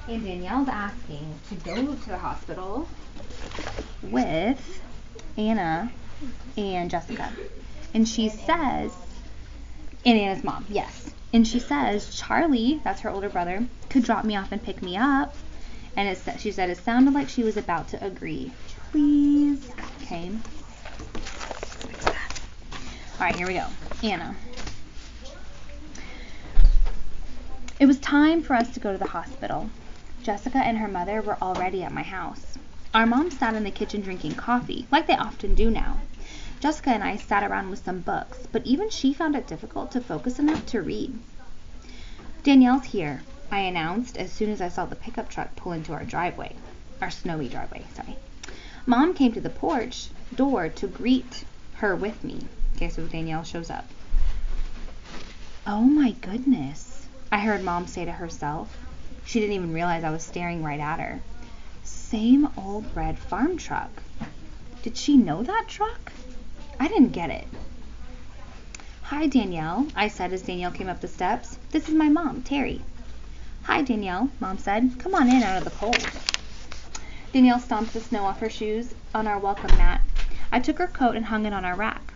And Danielle's asking to go to the hospital with Anna and Jessica. And she says, and Anna's mom, yes. And she says Charlie, that's her older brother, could drop me off and pick me up. And she said it sounded like she was about to agree. Please. Okay. Alright, here we go. Anna. It was time for us to go to the hospital. Jessica and her mother were already at my house. Our mom sat in the kitchen drinking coffee, like they often do now. Jessica and I sat around with some books, but even she found it difficult to focus enough to read. Danielle's here, I announced as soon as I saw the pickup truck pull into our driveway. Our snowy driveway, sorry. Mom came to the porch door to greet her with me. Okay, so Danielle shows up. Oh my goodness, I heard Mom say to herself. She didn't even realize I was staring right at her. Same old red farm truck. Did she know that truck? I didn't get it. Hi, Danielle, I said as Danielle came up the steps. This is my mom, Terry. Hi, Danielle, Mom said. Come on in out of the cold. Danielle stomped the snow off her shoes on our welcome mat. I took her coat and hung it on our rack.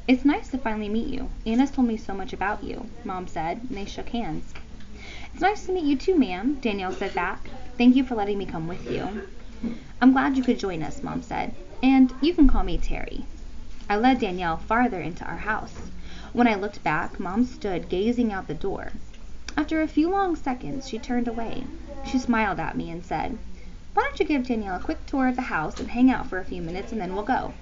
It's nice to finally meet you. Anna's told me so much about you, Mom said, and they shook hands. It's nice to meet you too, ma'am, Danielle said back. Thank you for letting me come with you. I'm glad you could join us, Mom said. And you can call me Terry. I led Danielle farther into our house. When I looked back, Mom stood gazing out the door. After a few long seconds, she turned away. She smiled at me and said, Why don't you give Danielle a quick tour of the house and hang out for a few minutes and then we'll go.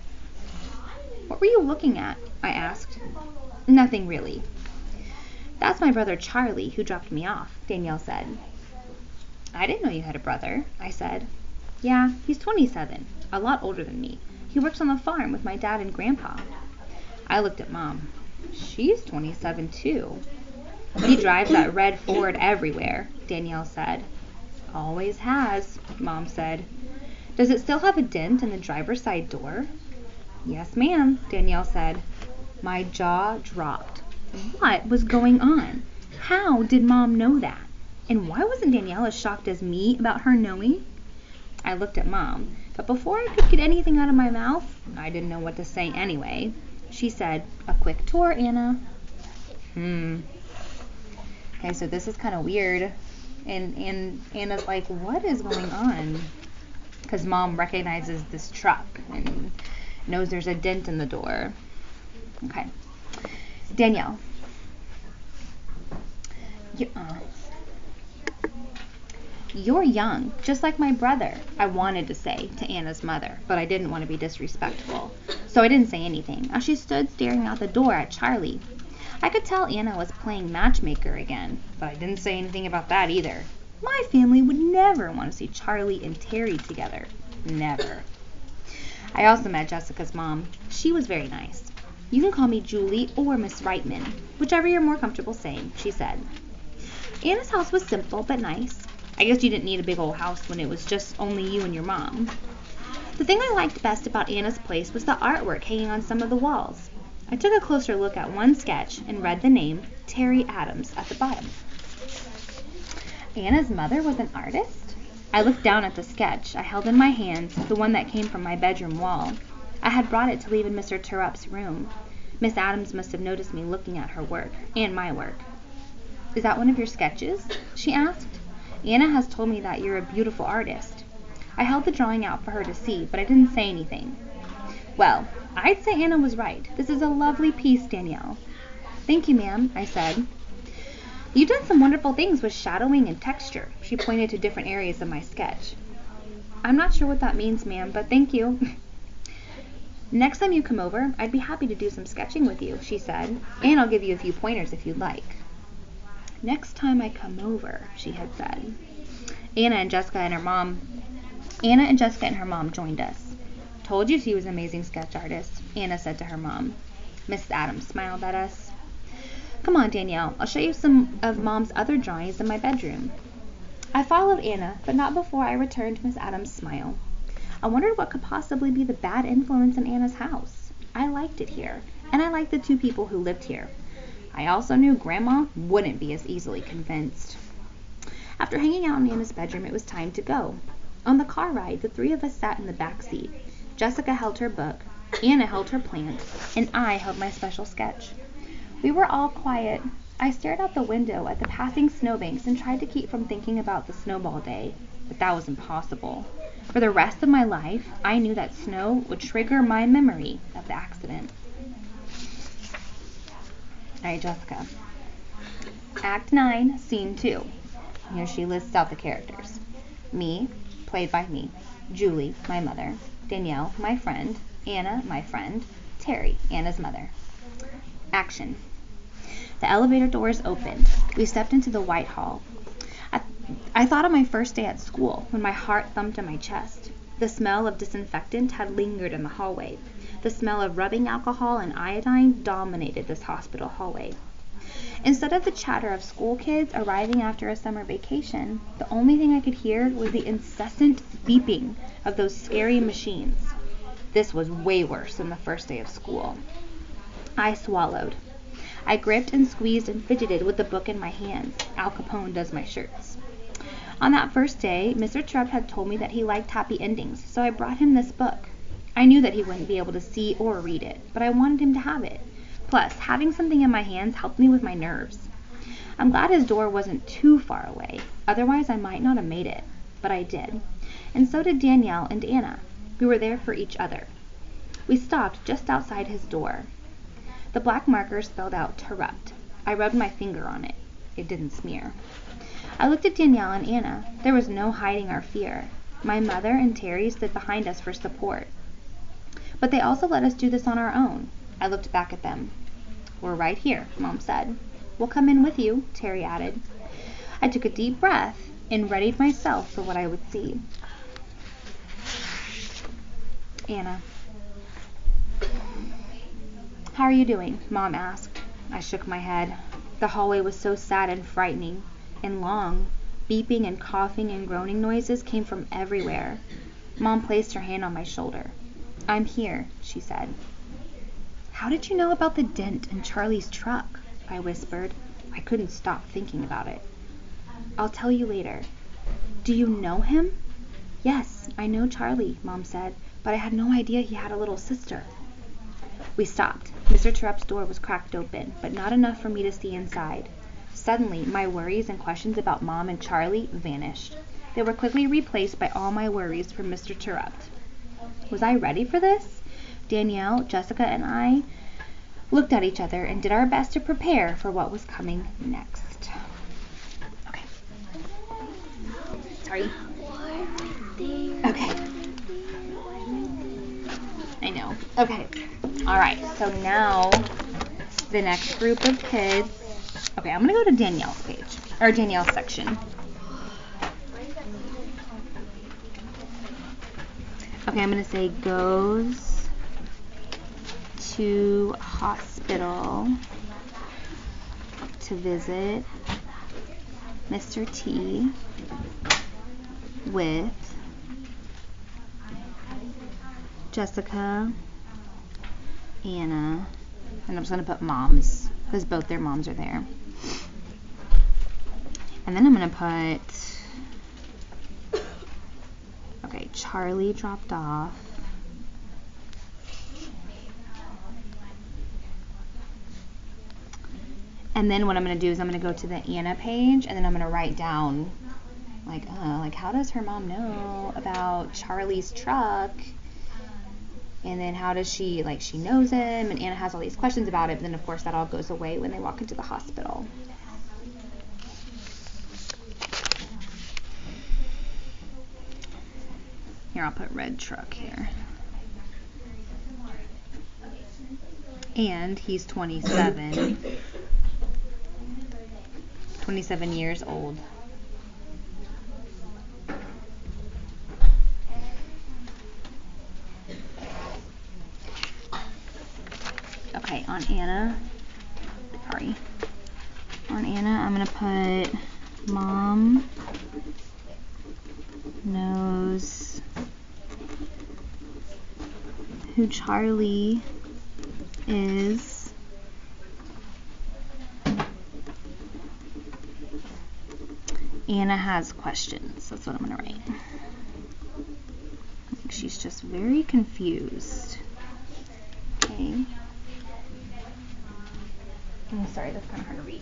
What were you looking at? I asked. Nothing really. That's my brother Charlie who dropped me off, Danielle said. I didn't know you had a brother, I said. Yeah, he's 27, a lot older than me. He works on the farm with my dad and grandpa. I looked at Mom. She's 27 too. He drives that red Ford everywhere, Danielle said. Always has, Mom said. Does it still have a dent in the driver's side door? Yes, ma'am, Danielle said. My jaw dropped. What was going on? How did Mom know that? And why wasn't Danielle as shocked as me about her knowing? I looked at Mom, but before I could get anything out of my mouth, I didn't know what to say anyway. She said, A quick tour, Anna. Okay, so this is kind of weird. And Anna's like, what is going on? Because Mom recognizes this truck and knows there's a dent in the door. Okay. Danielle. You're young, just like my brother, I wanted to say to Anna's mother, but I didn't want to be disrespectful. So I didn't say anything, as she stood staring out the door at Charlie. I could tell Anna was playing matchmaker again, but I didn't say anything about that either. My family would never want to see Charlie and Terry together. Never. I also met Jessica's mom. She was very nice. You can call me Julie or Miss Reitman, whichever you're more comfortable saying, she said. Anna's house was simple but nice. I guess you didn't need a big old house when it was just only you and your mom. The thing I liked best about Anna's place was the artwork hanging on some of the walls. I took a closer look at one sketch and read the name Terry Adams at the bottom. Anna's mother was an artist? I looked down at the sketch I held in my hands, the one that came from my bedroom wall. I had brought it to leave in Mr. Terupt's room. Miss Adams must have noticed me looking at her work, and my work. Is that one of your sketches? She asked. Anna has told me that you're a beautiful artist. I held the drawing out for her to see, but I didn't say anything. Well, I'd say Anna was right. This is a lovely piece, Danielle. Thank you, ma'am, I said. You've done some wonderful things with shadowing and texture. She pointed to different areas of my sketch. I'm not sure what that means, ma'am, but thank you. Next time you come over, I'd be happy to do some sketching with you, she said, and I'll give you a few pointers if you'd like. Next time I come over, she had said. Anna and Jessica and her mom joined us. Told you she was an amazing sketch artist, Anna said to her mom. Mrs. Adams smiled at us. Come on, Danielle, I'll show you some of Mom's other drawings in my bedroom. I followed Anna, but not before I returned Miss Adams' smile. I wondered what could possibly be the bad influence in Anna's house. I liked it here, and I liked the two people who lived here. I also knew Grandma wouldn't be as easily convinced. After hanging out in Anna's bedroom, it was time to go. On the car ride, the three of us sat in the back seat. Jessica held her book, Anna held her plant, and I held my special sketch. We were all quiet. I stared out the window at the passing snowbanks and tried to keep from thinking about the snowball day, but that was impossible. For the rest of my life, I knew that snow would trigger my memory of the accident. Alright, Jessica. Act 9, Scene 2. Here she lists out the characters. Me, played by me. Julie, my mother. Danielle, my friend. Anna, my friend. Terry, Anna's mother. Action. The elevator doors opened. We stepped into the White Hall. I thought of my first day at school when my heart thumped in my chest. The smell of disinfectant had lingered in the hallway. The smell of rubbing alcohol and iodine dominated this hospital hallway. Instead of the chatter of school kids arriving after a summer vacation, the only thing I could hear was the incessant beeping of those scary machines. This was way worse than the first day of school. I swallowed. I gripped and squeezed and fidgeted with the book in my hands. Al Capone does my shirts. On that first day, Mr. Terupt had told me that he liked happy endings, so I brought him this book. I knew that he wouldn't be able to see or read it, but I wanted him to have it. Plus, having something in my hands helped me with my nerves. I'm glad his door wasn't too far away, otherwise I might not have made it, but I did. And so did Danielle and Anna. We were there for each other. We stopped just outside his door. The black marker spelled out Terupt. I rubbed my finger on it. It didn't smear. I looked at Danielle and Anna. There was no hiding our fear. My mother and Terry stood behind us for support. But they also let us do this on our own. I looked back at them. We're right here, Mom said. We'll come in with you, Terry added. I took a deep breath and readied myself for what I would see. Anna. How are you doing? Mom asked. I shook my head. The hallway was so sad and frightening and long. Beeping and coughing and groaning noises came from everywhere. Mom placed her hand on my shoulder. I'm here, she said. How did you know about the dent in Charlie's truck? I whispered. I couldn't stop thinking about it. I'll tell you later. Do you know him? Yes, I know Charlie, Mom said, but I had no idea he had a little sister. We stopped. Mr. Terupt's door was cracked open, but not enough for me to see inside. Suddenly, my worries and questions about Mom and Charlie vanished. They were quickly replaced by all my worries for Mr. Terupt. Was I ready for this? Danielle, Jessica, and I looked at each other and did our best to prepare for what was coming next. Okay. Sorry. Okay. I know. Okay. All right. So now the next group of kids. Okay, I'm going to go to Danielle's page, or Danielle's section. Okay, I'm going to say goes to hospital to visit Mr. T with Jessica, Anna, and I'm just going to put moms because both their moms are there. And then I'm going to put, okay, Charlie dropped off. And then what I'm going to do is I'm going to go to the Anna page and then I'm going to write down like how does her mom know about Charlie's truck? And then how does she, she knows him, and Anna has all these questions about it, but then of course that all goes away when they walk into the hospital. Here, I'll put red truck here. And he's 27. 27 years old. Okay, on Anna, I'm going to put Mom knows who Charlie is Anna has questions. That's what I'm going to write. I think she's just very confused. Okay. Oh, sorry, that's kind of hard to read.